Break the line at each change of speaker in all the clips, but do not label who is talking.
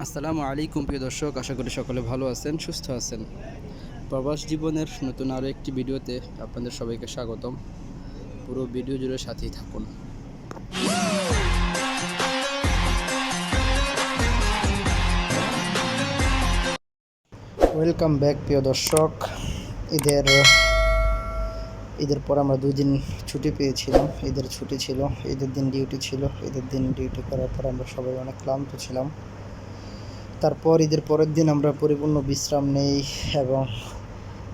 আসসালামু আলাইকুম প্রিয় দর্শক, আশা করি সকলে ভালো আছেন, সুস্থ আছেন। প্রবাস জীবনের নতুন আরও একটি ভিডিওতে আপনাদের সবাইকে স্বাগতম। পুরো ভিডিও জুড়ে সাথেই থাকুন। ওয়েলকাম ব্যাক প্রিয় দর্শক। ঈদের ঈদের পর আমরা 2 দিন ছুটি পেয়েছিলাম। ঈদের ছুটি ছিল, ঈদের দিন ডিউটি ছিল। ঈদের দিন ডিউটি করার পর আমরা সবাই অনেক ক্লান্ত ছিলাম। তারপর ঈদের পরের দিন আমরা পরিপূর্ণ বিশ্রাম নেই এবং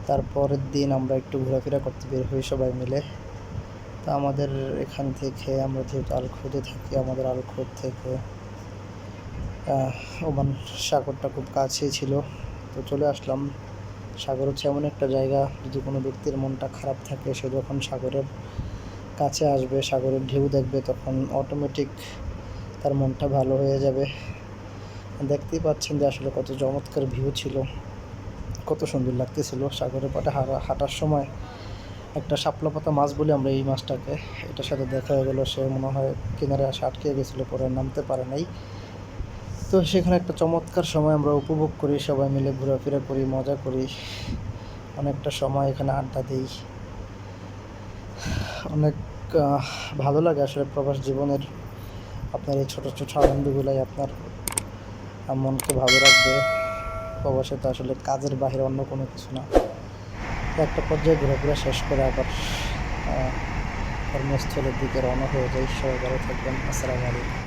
তারপরের দিন আমরা একটু ঘোরাফেরা করতে বের হই সবাই মিলে। তা আমাদের এখান থেকে, আমরা যেহেতু আলখোদে থাকি, আমাদের আলখোদ থেকে ওমান সাগরটা খুব কাছেই ছিল। তো চলে আসলাম। সাগর হচ্ছে এমন একটা জায়গা, যদি কোনো ব্যক্তির মনটা খারাপ থাকে, সে যখন সাগরের কাছে আসবে, সাগরের ঢেউ দেখবে, তখন অটোমেটিক তার মনটা ভালো হয়ে যাবে। দেখতেই পাচ্ছেন যে আসলে কত চমৎকার ভিউ ছিল, কত সুন্দর লাগতেছিল সাগরের পাড়ে হাঁটার সময়। একটা শাপলা পাতা মাছ বলি আমরা এই মাছটাকে, এটার সাথে দেখা হয়ে গেলো। সে মনে হয় কিনারে আসে আটকে গেছিলো, পরে নামতে পারে নাই। তো সেখানে একটা চমৎকার সময় আমরা উপভোগ করি, সবাই মিলে ঘোরাফেরা করি, মজা করি, অনেকটা সময় এখানে আড্ডা দিই। অনেক ভালো লাগে আসলে প্রবাস জীবনের। আপনার এই ছোটো ছোটো আনন্দগুলাই আপনার মনকে ভালো রাখবে। প্রবাসে তো আসলে কাজের বাইরে অন্য কোনো কিছু না। একটা পর্যায়ে ঘোরাফেরা শেষ করে আবার কর্মস্থলের দিকে রওনা হয়ে যাই। সবাই ভালো থাকবেন। আসসালামু আলাইকুম।